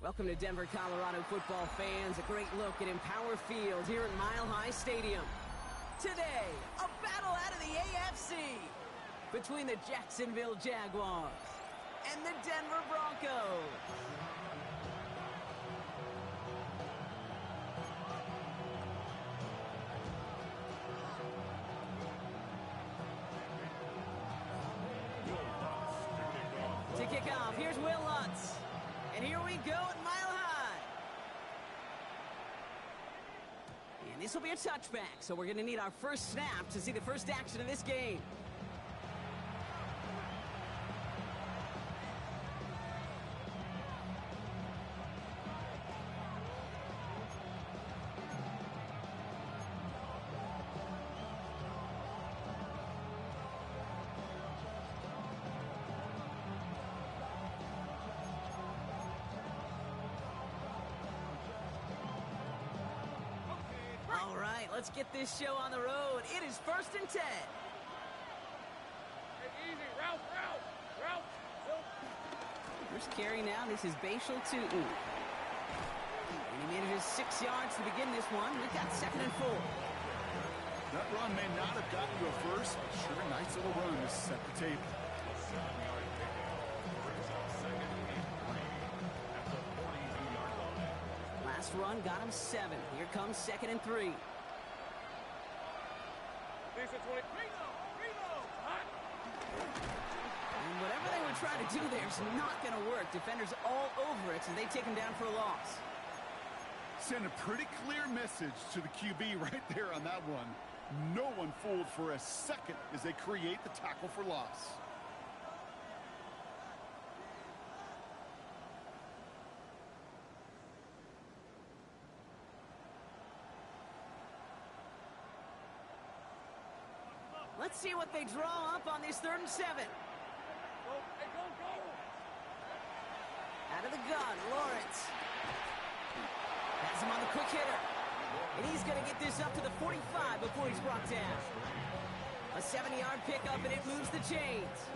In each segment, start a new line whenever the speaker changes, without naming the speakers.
Welcome to Denver, Colorado football fans. A great look at Empower Field here at Mile High Stadium. Today, a battle out of the AFC between the Jacksonville Jaguars and the Denver Broncos. To kick off, here's Will Lutz. And here we go at Mile High. And this will be a touchback, so we're going to need our first snap to see the first action of this game. All right, let's get this show on the road. It is 1st and 10.
Hey, easy, route.
First carry now, this is Bashal Tootin. And he manages 6 yards to begin this one. We've got 2nd and 4.
That run may not have gotten you a first, but sure a nice little run to set the table.
Last run got him 7. Here comes 2nd and 3. And whatever they were trying to do there is not going to work. Defenders all over it, so they take him down for a loss.
Send a pretty clear message to the QB right there on that one. No one fooled for a second as they create the tackle for loss.
Let's see what they draw up on this 3rd and 7.
Go.
Out of the gun, Lawrence. Has him on the quick hitter. And he's going to get this up to the 45 before he's brought down. A 70-yard pickup, and it moves the chains.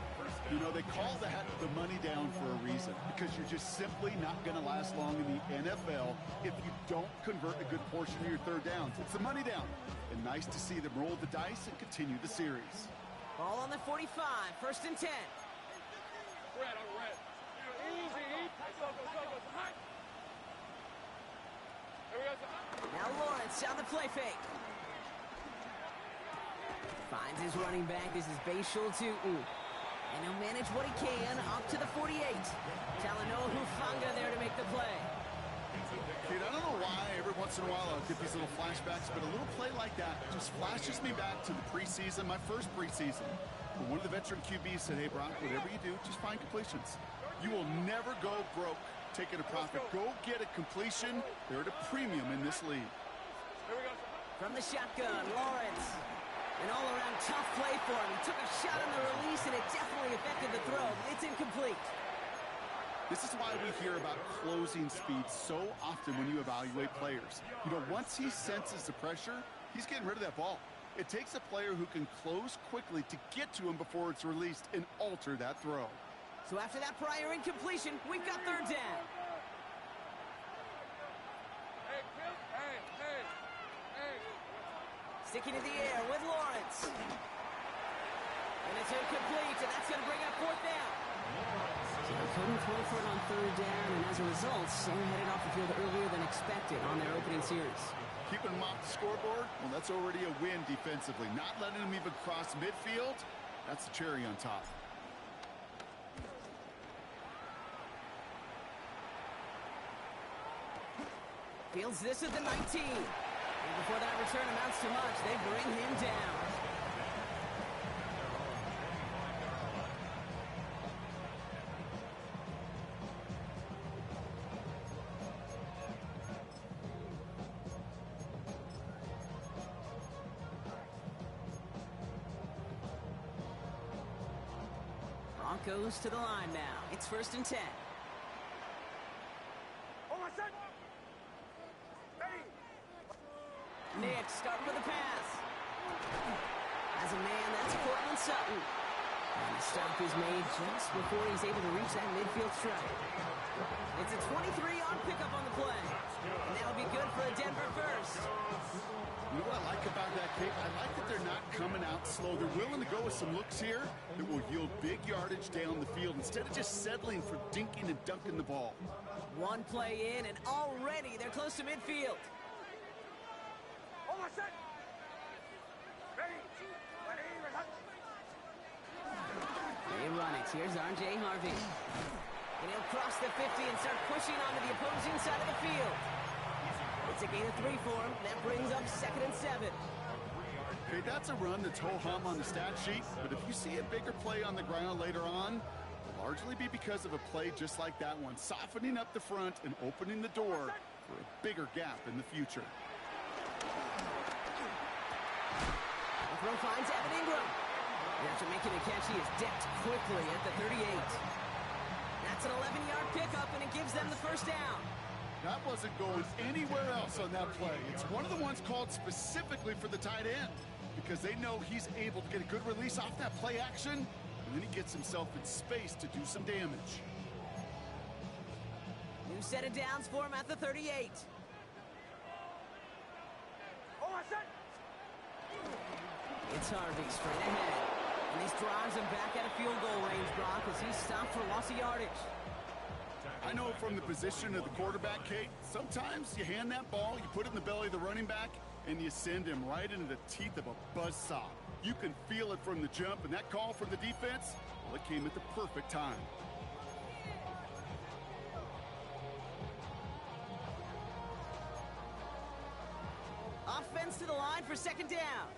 You know, they call that the money down for a reason, because you're just simply not going to last long in the NFL if you don't convert a good portion of your 3rd downs. It's the money down. And nice to see them roll the dice and continue the series.
Ball on the 45, 1st and 10.
Red on red. Easy. Go. Hot. Here we go.
Now Lawrence on the play fake. Finds his running back. This is Bashal Tootin. And he'll manage what he can up to the 48. Talanoa Hufanga there to make the play.
Kid, I don't know why every once in a while I'll get these little flashbacks, but a little play like that just flashes me back to the preseason, my first preseason. But one of the veteran QBs said, hey, Brock, whatever you do, just find completions. You will never go broke taking a profit. Go get a completion. They're at a premium in this league.
From the shotgun, Lawrence. An all-around tough play for him. He took a shot on the release, and it definitely affected the throw. It's incomplete.
This is why we hear about closing speed so often when you evaluate players. You know, once he senses the pressure, he's getting rid of that ball. It takes a player who can close quickly to get to him before it's released and alter that throw.
So after that prior incompletion, we've got 3rd down.
Hey.
Sticking in the air with Lawrence. And it's incomplete, and that's going to bring up 4th down. So they couldn't throw for it on 3rd down, and as a result, Sam headed off the field earlier than expected on their opening series.
Keeping them off the scoreboard, well, that's already a win defensively. Not letting them even cross midfield, that's the cherry on top.
Fields this at the 19. And before that return amounts to much, they bring him down. Broncos to the line now. It's 1st and 10. Nick starting with the pass. As a man, that's Cortland Sutton. And the stop is made just before he's able to reach that midfield strike. It's a 23-yard pickup on the play. And that'll be good for a Denver first.
You know what I like about that, Kate? I like that they're not coming out slow. They're willing to go with some looks here that will yield big yardage down the field instead of just settling for dinking and dunking the ball.
One play in, and already they're close to midfield.
Hold on, set. Ready.
They run it. Here's R.J. Harvey. And he'll cross the 50 and start pushing onto the opposing side of the field. It's a gain of 3 for him. That brings up 2nd and 7.
Okay, that's a run that's ho-hum on the stat sheet, but if you see a bigger play on the ground later on, it'll largely be because of a play just like that one, softening up the front and opening the door for a bigger gap in the future.
The throw finds Evan Ingram. And after making a catch, he is decked quickly at the 38. That's an 11-yard pickup, and it gives them the first down.
That wasn't going anywhere else on that play. It's one of the ones called specifically for the tight end because they know he's able to get a good release off that play action, and then he gets himself in space to do some damage.
New set of downs for him at the 38.
Hold on, set.
It's Harvey straight ahead. And this drives him back at a field goal range, Brock, as he's stopped for loss of yardage.
I know from the position of the quarterback, Kate, sometimes you hand that ball, you put it in the belly of the running back, and you send him right into the teeth of a buzzsaw. You can feel it from the jump, and that call from the defense, well, it came at the perfect time.
Offense to the line for 2nd down.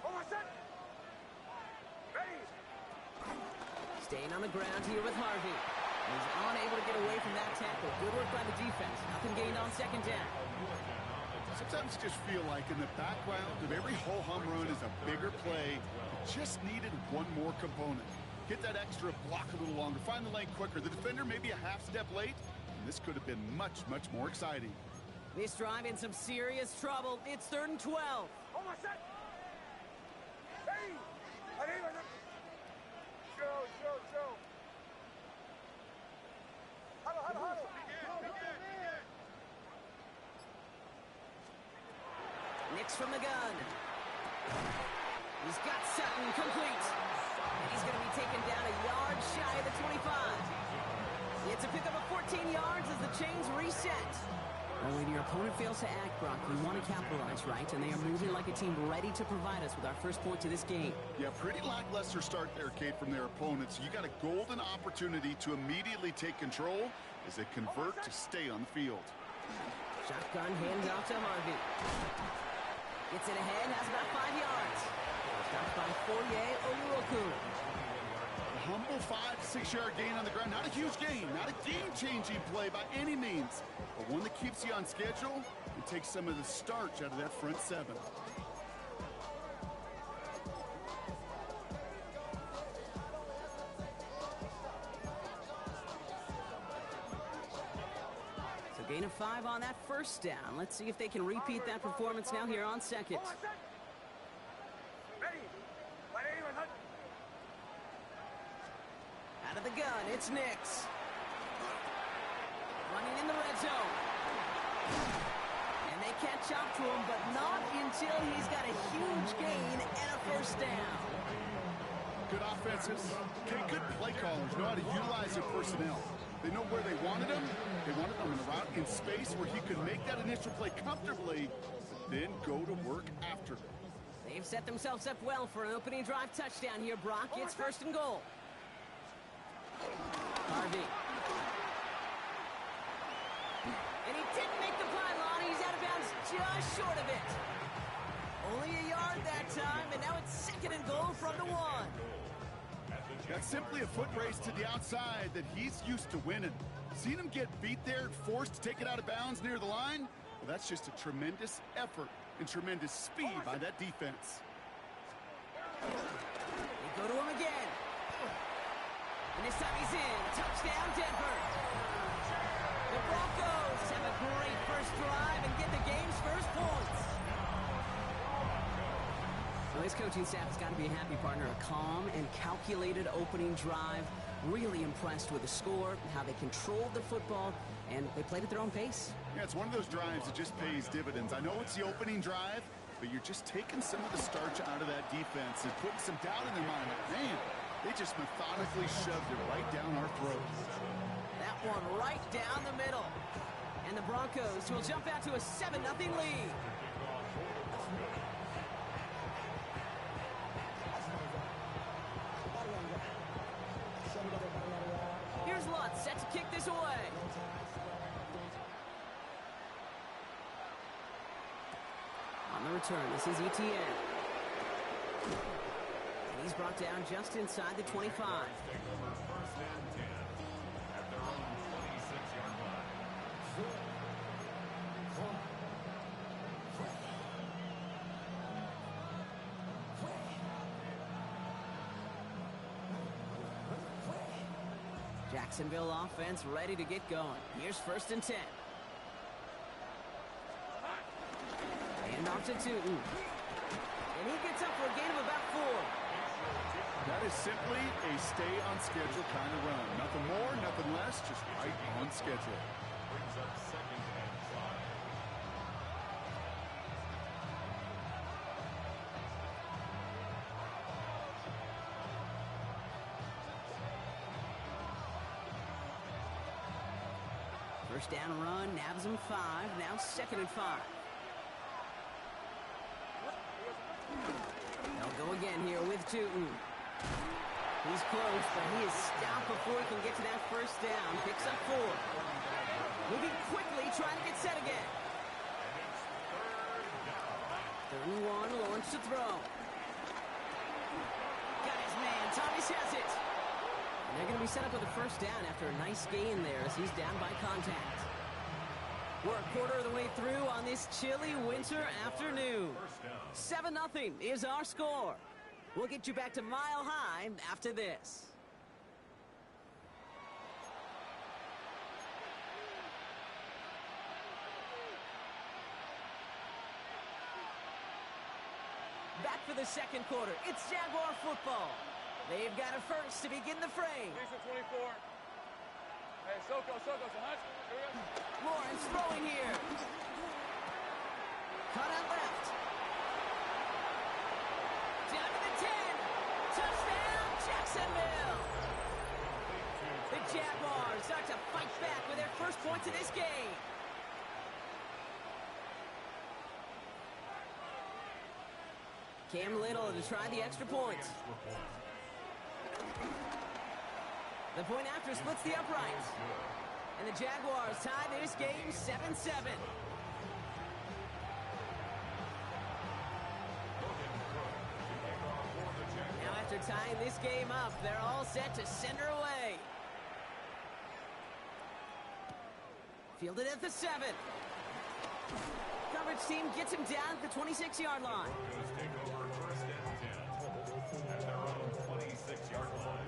Hold on, set. Ready.
Staying on the ground here with Harvey. He's unable to get away from that tackle. Good work by the defense. Nothing gained on 2nd down.
Sometimes you just feel like in the background of every ho-hum run is a bigger play. It just needed one more component. Get that extra block a little longer. Find the lane quicker. The defender may be a half step late, and this could have been much, much more exciting.
This drive in some serious trouble. It's 3rd and 12.
Hold on, set. Ready. Show. Huddle.
Nix from the gun. He's got Sutton complete. And he's going to be taken down a yard shy of the 25. It's a pickup of 14 yards as the chains reset. Well, when your opponent fails to act, Brock, we want to capitalize, right? And they are moving like a team ready to provide us with our first point to this game.
Yeah, pretty lackluster start there, Kate, from their opponents. You got a golden opportunity to immediately take control as they convert to stay on the field.
Shotgun hands off to Harvey. Gets it ahead, has about 5 yards. Stopped by Foye Oluoku.
A humble 5-6-yard gain on the ground. Not a huge gain, not a game-changing play by any means, but one that keeps you on schedule and takes some of the starch out of that front 7.
So gain of 5 on that first down. Let's see if they can repeat that performance now here on 2nd.
Hold on, set. Ready.
Out of the gun, it's Nix. Running in the red zone. And they catch up to him, but not until he's got a huge gain and a first down.
Good offenses. Okay, good play callers know how to utilize their personnel. They know where they wanted him. They wanted him in a route in space where he could make that initial play comfortably, but then go to work after.
They've set themselves up well for an opening drive touchdown here, Brock. It's 1st and goal. Harvey. And he didn't make the pylon. He's out of bounds just short of it. Only a yard that time, and now it's 2nd and goal from the 1.
That's simply a foot race to the outside that he's used to winning. Seen him get beat there, forced to take it out of bounds near the line? Well, that's just a tremendous effort and tremendous speed by that defense.
They go to him again. And this time he's in. Touchdown, Denver. The Broncos have a great first drive and get the game's first points. So his coaching staff has got to be a happy partner. A calm and calculated opening drive. Really impressed with the score, how they controlled the football, and they played at their own pace.
Yeah, it's one of those drives that just pays dividends. I know it's the opening drive, but you're just taking some of the starch out of that defense and putting some doubt in their mind. Like, man, they just methodically shoved it right down our throats.
That one right down the middle. And the Broncos will jump out to a 7-0 lead. Here's Lutz set to kick this away. On the return, this is ETN. And he's brought down just inside the 25. Jacksonville offense ready to get going. Here's 1st and 10. And off to Tootin. And he gets up for a gain of about 4.
That is simply a stay on schedule kind of run. Nothing more, nothing less, just right on schedule.
Brings up 2nd and 5.
First down run, nabs him 5. Now 2nd and 5. They'll go again here with Tootin. He's close, but he is stopped before he can get to that first down. Picks up 4. Moving quickly, trying to get set again. 3rd and 1, Lawrence to throw. Got his man, Thomas has it. And they're going to be set up with a first down after a nice gain there as he's down by contact. We're a quarter of the way through on this chilly winter afternoon. 7-0 is our score. We'll get you back to Mile High after this. Back for the 2nd quarter. It's Jaguar football. They've got it first to begin the frame.
24. Hey, Soko, so much.
Lawrence throwing here. Cut out left. Down to the 10. Touchdown, Jacksonville. The Jaguars start to fight back with their first points of this game. Cam Little to try the extra point. The point after splits the uprights. And the Jaguars tie this game 7-7. Now after tying this game up, they're all set to send her away. Fielded at the 7. Coverage team gets him down at the 26-yard line.
Broncos take over 1st and 10 at their own 26-yard line.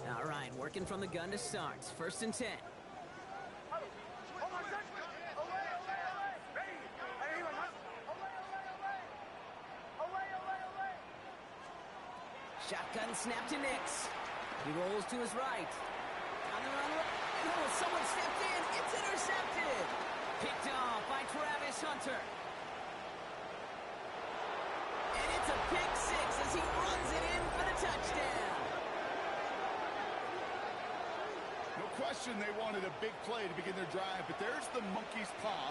All right, working from the gun to start. 1st and 10. Shotgun snap to Nix. He rolls to his right. On the run. Oh, someone stepped in. It's intercepted. Picked off by Travis Hunter. And it's a pick 6 as he runs it in for the touchdown.
No question they wanted a big play to begin their drive, but there's the monkey's paw.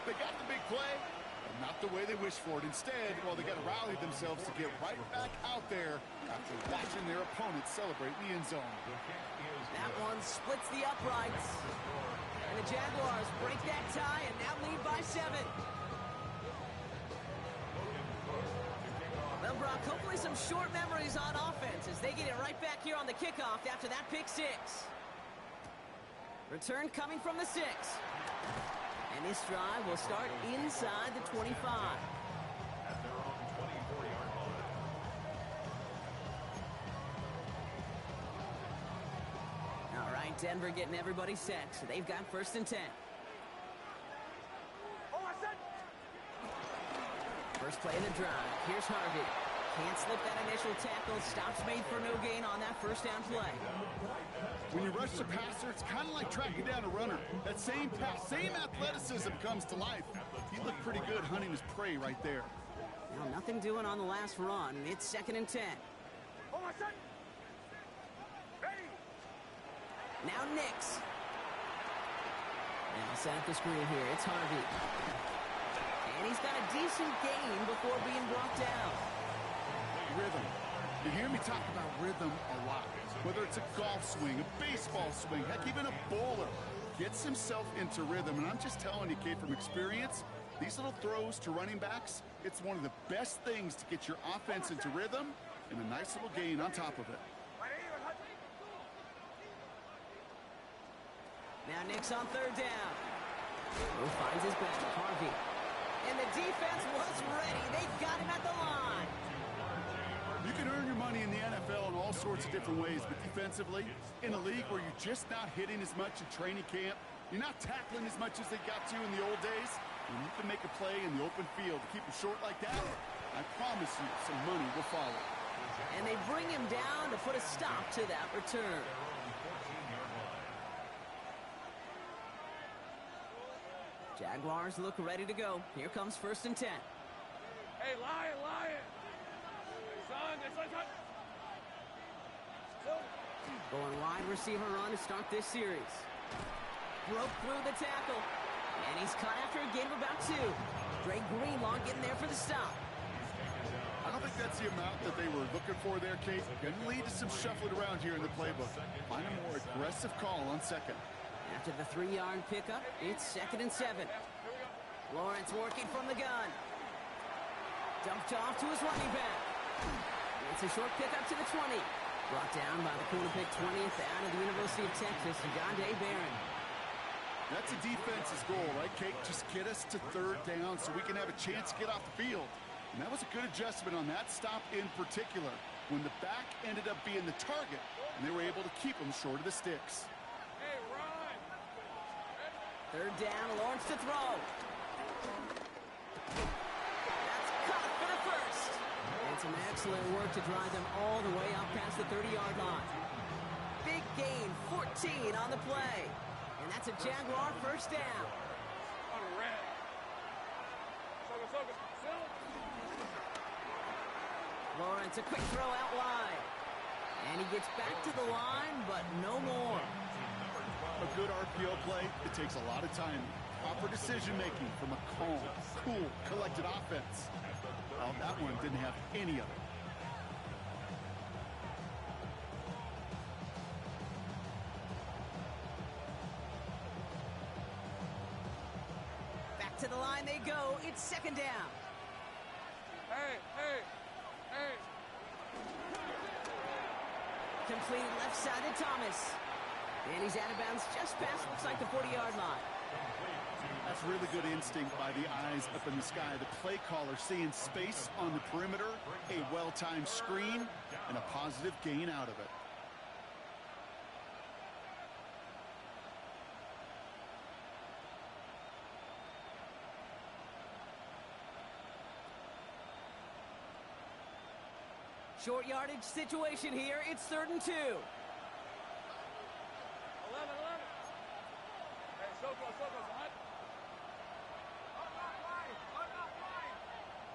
They got the big play, but not the way they wished for it. Instead, well, they got to rally themselves to get right back out there after watching their opponent celebrate in the end zone.
That one splits the uprights. And the Jaguars break that tie and now lead by 7. Well, Brock, hopefully some short memories on offense as they get it right back here on the kickoff after that pick 6. Return coming from the 6. And this drive will start inside the 25.
At their own 24-yard line.
All right, Denver getting everybody set. So they've got 1st and 10. First play of the drive. Here's Harvey. Can't slip that initial tackle. Stops made for no gain on that first down play.
When you rush the passer, it's kind of like tracking down a runner. That same pass, same athleticism comes to life. He looked pretty good hunting his prey right there.
Now nothing doing on the last run. It's 2nd and 10. Now Nix. Now set up the screen here. It's Harvey. And he's got a decent gain before being brought down.
Rhythm. You hear me talk about rhythm a lot. Whether it's a golf swing, a baseball swing, heck, even a bowler gets himself into rhythm. And I'm just telling you, kid, from experience, these little throws to running backs, it's one of the best things to get your offense into rhythm and a nice little gain on top of it.
Now Nix on 3rd down. Who finds his back? Harvey. And the defense was ready. They got him at the line.
You can earn your money in the NFL in all sorts of different ways, but defensively, in a league where you're just not hitting as much in training camp, you're not tackling as much as they got to in the old days, when you can make a play in the open field to keep them short like that, I promise you some money will follow.
And they bring him down to put a stop to that return. Jaguars look ready to go. Here comes 1st and 10.
Hey, Lion! Hey, son,
Going wide receiver run to start this series. Broke through the tackle. And he's caught after a gain of about 2. Dre Greenlaw getting there for the stop.
I don't think that's the amount that they were looking for there, Kate. Going to lead to some shuffling around here in the playbook. Find a more aggressive call on 2nd.
After the 3-yard pickup, it's 2nd and 7. Lawrence working from the gun. Dumped off to his running back. It's a short pickup to the 20. Brought down by the corner pick 20th out of the University of Texas, Jahdae Barron.
That's a defense's goal, right, Kate? Just get us to 3rd down so we can have a chance to get off the field. And that was a good adjustment on that stop in particular, when the back ended up being the target, and they were able to keep him short of the sticks.
3rd down, Lawrence to throw. That's caught for the first. And some excellent work to drive them all the way up past the 30-yard line. Big gain, 14 on the play. And that's a Jaguar 1st down. Lawrence, a quick throw out wide. And he gets back to the line, but no more.
A good RPO play, it takes a lot of time. Proper decision-making from a calm, cool, collected offense. Well, that one didn't have any of it.
Back to the line they go. It's 2nd down.
Hey!
Completed left side to Thomas. And he's out of bounds just past, looks like, the 40-yard line.
That's really good instinct by the eyes up in the sky. The play caller seeing space on the perimeter, a well-timed screen, and a positive gain out of it.
Short yardage situation here. It's 3rd and 2.
11. Hey, Soko, hot.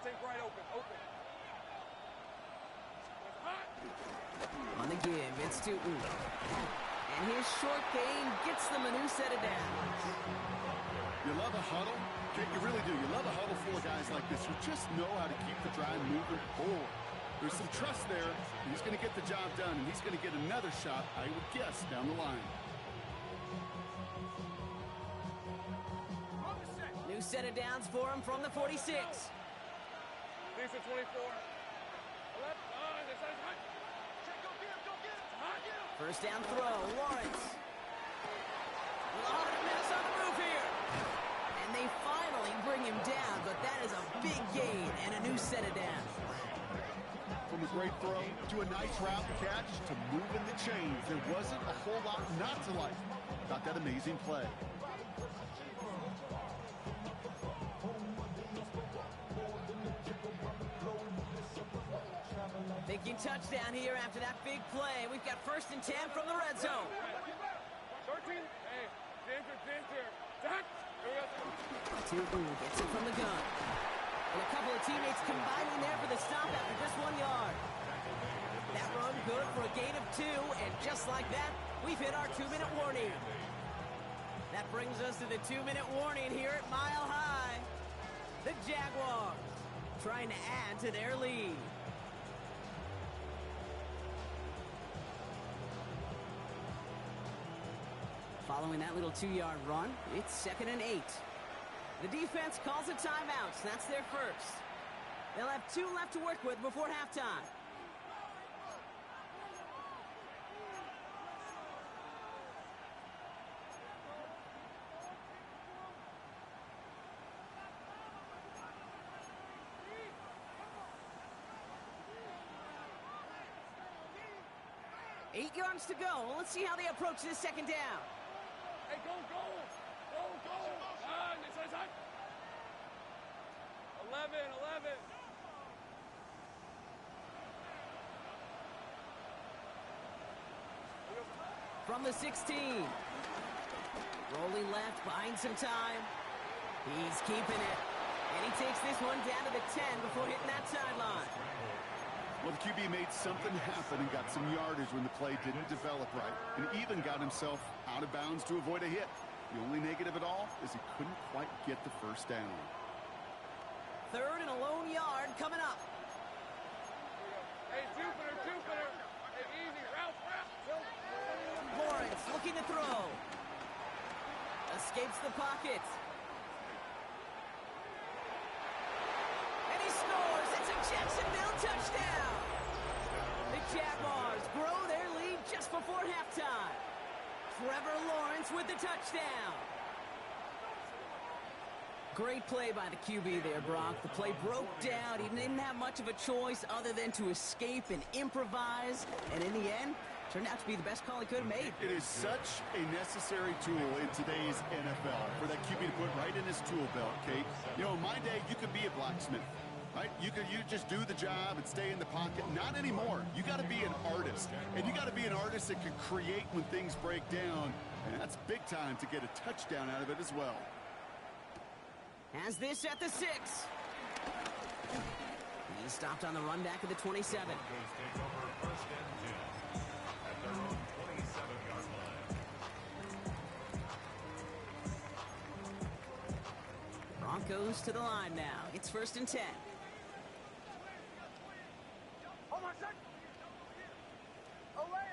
Take right open.
On the give, it's Tootin. And his short gain gets them a new set of downs.
You love a huddle? Kate, you really do. You love a huddle full of guys like this who just know how to keep the drive moving forward. There's some trust there. He's going to get the job done, and he's going to get another shot, I would guess, down the line.
New set of downs for him from the 46.
Decent 24.
First down throw, Lawrence. A lot of mess on the move here. And they finally bring him down, but that is a big gain and a new set of downs.
From a great throw to a nice route catch to moving the chains, there wasn't a whole lot not to like about that amazing play.
Thinking touchdown here after that big play. We've got 1st and 10 from the red zone.
Short team. Hey, James here. Zach. Here we go.
Tootin gets it from the gun. And a couple of teammates combining there for the stop after just 1 yard. That run good for a gain of 2, and just like that, we've hit our 2-minute warning. That brings us to the 2-minute warning here at Mile High. The Jaguars trying to add to their lead. Following that little 2-yard run, it's 2nd and 8. The defense calls a timeout. That's their first. They'll have 2 left to work with before halftime. Eight yards to go. Let's see how they approach this 2nd down.
Hey, go! Inside. 11.
From the 16. Rolling left, buying some time. He's keeping it. And he takes this one down to the 10 before hitting that sideline.
Well, the QB made something happen and got some yardage when the play didn't develop right, and even got himself out of bounds to avoid a hit. The only negative at all is he couldn't quite get the 1st down.
3rd and a lone yard coming up.
Hey, Jupiter. Hey, easy. Route.
Lawrence looking to throw. Escapes the pocket. And he scores. It's a Jacksonville touchdown. The Jaguars grow their lead just before halftime. Trevor Lawrence with the touchdown. Great play by the QB there, Brock. The play broke down. He didn't have much of a choice other than to escape and improvise. And in the end, turned out to be the best call he could have made.
It is such a necessary tool in today's NFL for that QB to put right in his tool belt, Kate. You know, in my day, you could be a blacksmith, right? You just do the job and stay in the pocket. Not anymore. You got to be an artist, and you got to be an artist that can create when things break down, and that's big time to get a touchdown out of it as well.
Has this at the 6. He stopped on the run back at the 27.
Broncos take over 1st and 10 at their own 27-yard line.
Broncos to the line now. It's 1st and 10.
Hold on, sir. Olay.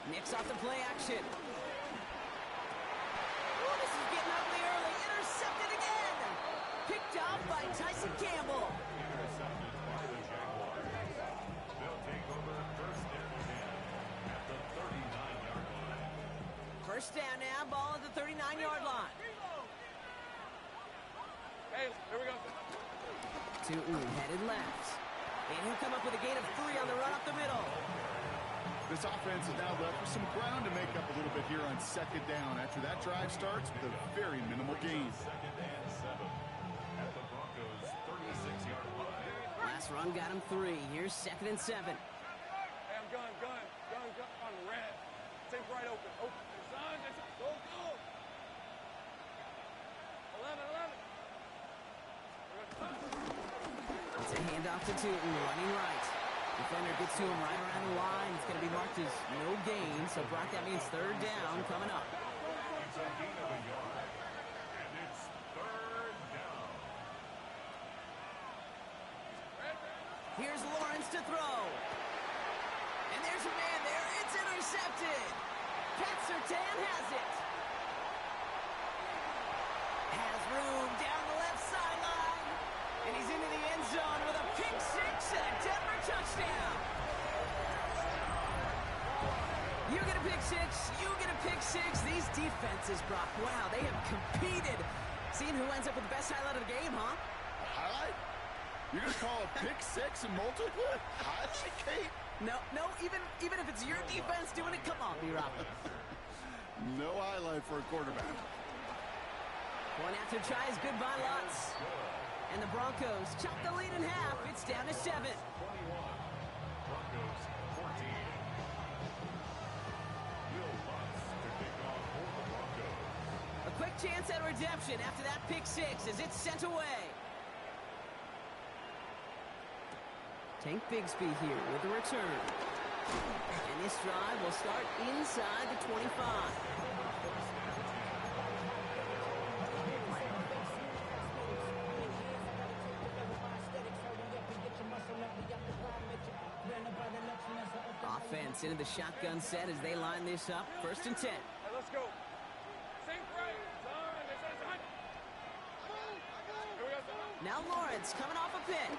Nicks off the play action. Oh, this is getting ugly early. Intercepted again. Picked off by Tyson Campbell.
Intercepted by the Jaguars. They'll take over 1st and 10 at the 39-yard line.
1st down now. Ball at the 39-yard line.
Hey, here we go.
Tootin headed left. And he'll come up with a gain of 3 on the run up the middle.
This offense is now left with some ground to make up a little bit here on 2nd down after that drive starts with a very minimal gain.
2nd and 7 at the Broncos' 36-yard line.
Last run got him 3. Here's 2nd and 7.
Hey, I'm gun on red. Take right open. Son, go. 11.
It's a handoff to Tootin, running right. Defender gets to him right around the line. It's going to be marked as no gain. So, Brock, that means 3rd down coming up.
It's a gain of a yard, and it's 3rd down.
Here's Lawrence to throw. And there's a man there. It's intercepted. Pat Surtain has it. Has room down the left sideline. And he's into the end zone with a pick 6 and a Denver touchdown. You get a pick 6. You get a pick 6. These defenses, Brock, wow, they have competed. Seeing who ends up with the best highlight of the game, huh?
Highlight? You're going to call a pick 6 and multiple? Highlight, Kate?
No, even if it's your defense doing it, come on, B-Rob.
No highlight for a quarterback.
Point after try is good by Lutz. And the Broncos chop the lead in half. It's down to 7.
21. Broncos 14. Will Lutz to kick off for the Broncos.
A quick chance at redemption after that pick 6 as it's sent away. Tank Bigsby here with the return. And this drive will start inside the 25. Offense into the shotgun set as they line this up. 1st and 10.
Hey, let's go. Sink right. Here we go.
Now Lawrence coming off a pick.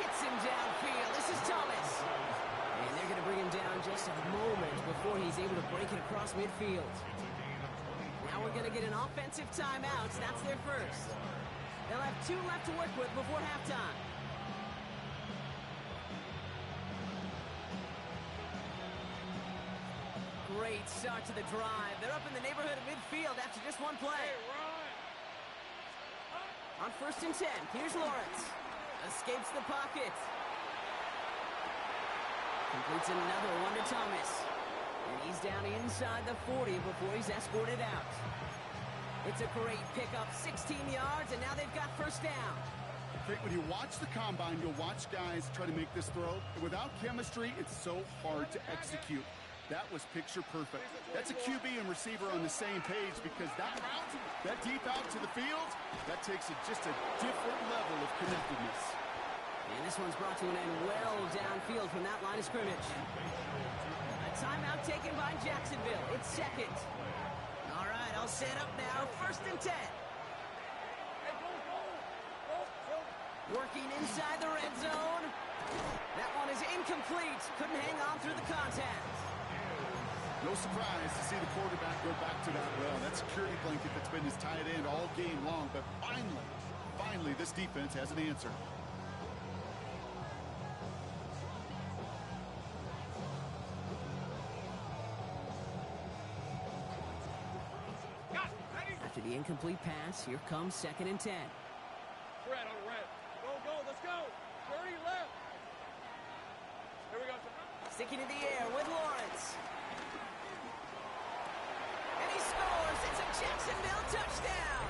Hits him downfield. This is Thomas. And they're going to bring him down just a moment before he's able to break it across midfield. Now we're going to get an offensive timeout. That's their first. They'll have 2 left to work with before halftime. Great start to the drive. They're up in the neighborhood of midfield after just 1 play.
Hey, run.
On 1st and 10, here's Lawrence. Escapes the pocket. Completes another one to Thomas. And he's down inside the 40 before he's escorted out. It's a great pickup, 16 yards, and now they've got 1st down.
Okay, when you watch the combine, you'll watch guys try to make this throw. And without chemistry, it's so hard to execute. That was picture perfect. That's a QB and receiver on the same page because that route, that deep out to the field, that takes it just a different level of connectedness.
And this one's brought to an end well downfield from that line of scrimmage. A timeout taken by Jacksonville. It's 2nd. All right, I'll set up now. 1st and 10. Working inside the red zone. That one is incomplete. Couldn't hang on through the contact.
No surprise to see the quarterback go back to that well. That security blanket that's been his tight end all game long. But finally, this defense has an answer.
After the incomplete pass, here comes 2nd and 10.
Red on red. Go, let's go. 30 left. Here we go.
Sticking in the air with Lawrence. And he scores. It's a Jacksonville touchdown.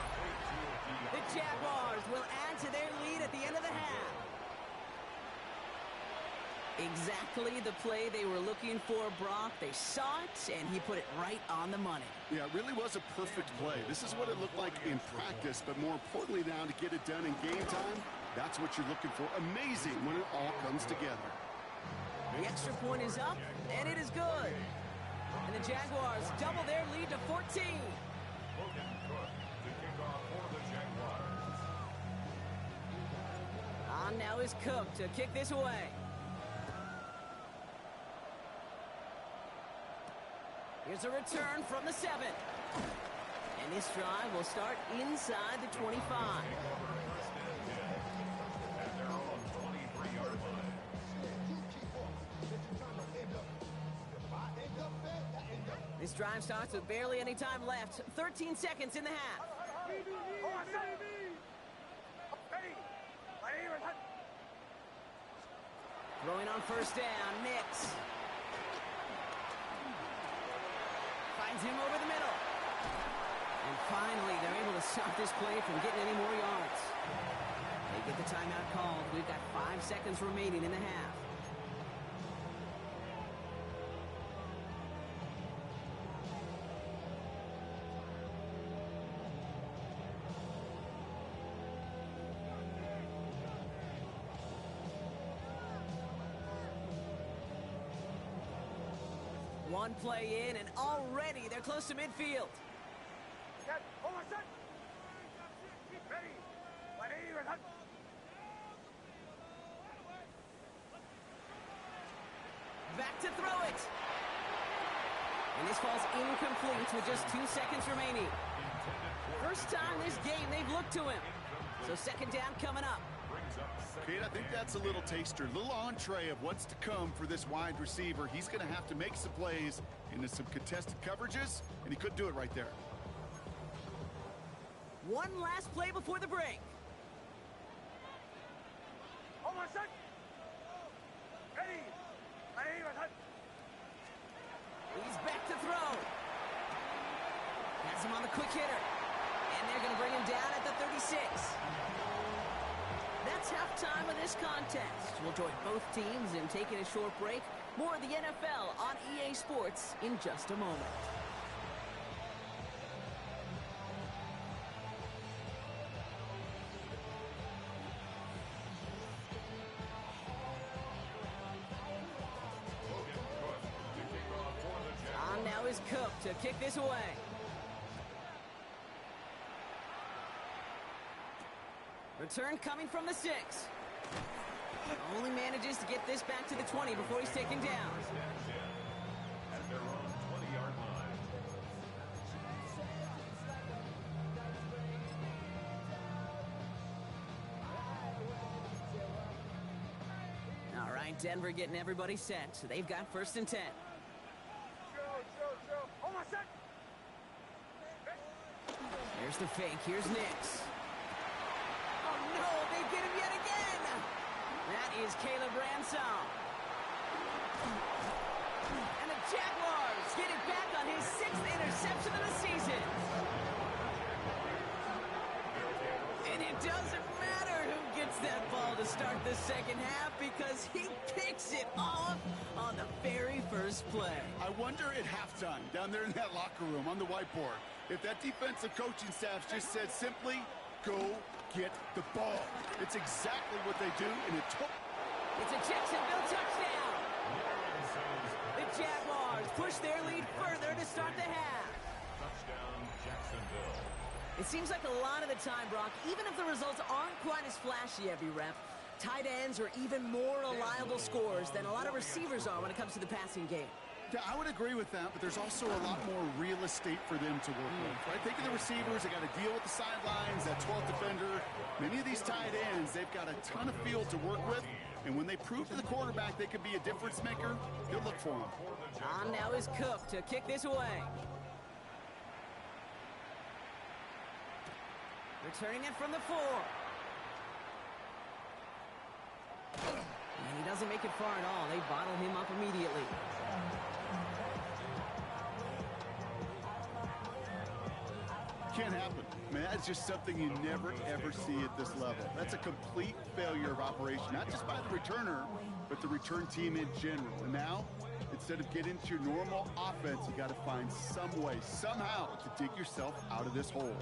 The Jaguars will add to their lead at the end of the half. Exactly the play they were looking for, Brock. They saw it, and he put it right on the money.
Yeah, it really was a perfect play. This is what it looked like in practice, but more importantly now to get it done in game time, that's what you're looking for. Amazing when it all comes together.
The extra point is up, and it is good. And the Jaguars double their lead to 14.
Logan Cook to kick off for the Jaguars.
On now is Cook to kick this away. Here's a return from the 7. And this drive will start inside the 25.
At their own 23-yard line.
This drive starts with barely any time left. 13 seconds in the half. Throwing on 1st down, Nix. Finds him over the middle. And finally, they're able to stop this play from getting any more yards. They get the timeout called. We've got 5 seconds remaining in the half. One play in, and already they're close to midfield. Back to throw it. And this falls incomplete with just 2 seconds remaining. First time this game they've looked to him. So 2nd down coming up.
Kate, I think that's a little taster, a little entree of what's to come for this wide receiver. He's going to have to make some plays into some contested coverages, and he couldn't do it right there.
One last play before the break.
Oh, my son! Ready! Ready, my son!
He's back to throw. Has him on the quick hitter. And they're going to bring him down at the 36. That's halftime of this contest. We'll join both teams in taking a short break. More of the NFL on EA Sports in just a moment. On now is Cook to kick this away. Return coming from the 6. Only manages to get this back to the 20 before he's taken down.
At their own 20-yard line.
All right, Denver getting everybody set. So they've got 1st and 10.
Oh, my son!
Here's the fake. Here's Nix. Oh, no, they get him yet again. That is Caleb Ransom. And the Jaguars get it back on his 6th interception of the season. And it doesn't matter who gets that ball to start the second half because he picks it off on the very first play.
I wonder at halftime, down there in that locker room on the whiteboard, if that defensive coaching staff just said simply, go get the ball. It's exactly what they do, and it took.
It's a Jacksonville touchdown. The Jaguars push their lead further to start the half.
Touchdown, Jacksonville.
It seems like a lot of the time, Brock, even if the results aren't quite as flashy every rep, tight ends are even more reliable scorers than a lot of receivers are when it comes to the passing game.
Yeah, I would agree with that, but there's also a lot more real estate for them to work with, right? Think of the receivers. They got to deal with the sidelines, that 12th defender. Many of these tight ends, they've got a ton of field to work with, and when they prove to the quarterback they could be a difference maker, they'll look for him.
On now is Cook to kick this away. Returning it from the 4. And he doesn't make it far at all. They bottle him up immediately.
Can't happen. I mean, that's just something you never, ever see at this level. That's a complete failure of operation, not just by the returner, but the return team in general. And now, instead of getting into your normal offense, you got to find some way, somehow, to dig yourself out of this hole.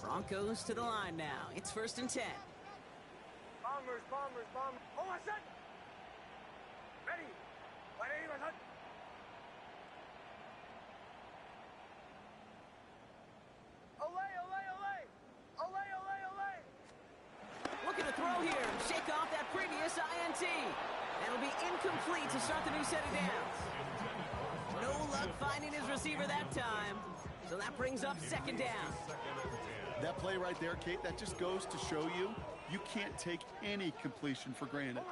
Broncos to the line now. It's 1st and 10.
Bombers. Oh, my son! Ready! Ready, my son! Olay!
Looking to throw here. Shake off that previous INT. That'll be incomplete to start the new set of downs. No luck finding his receiver that time. So that brings up 2nd down.
That play right there, Kate, that just goes to show you, you can't take any completion for granted.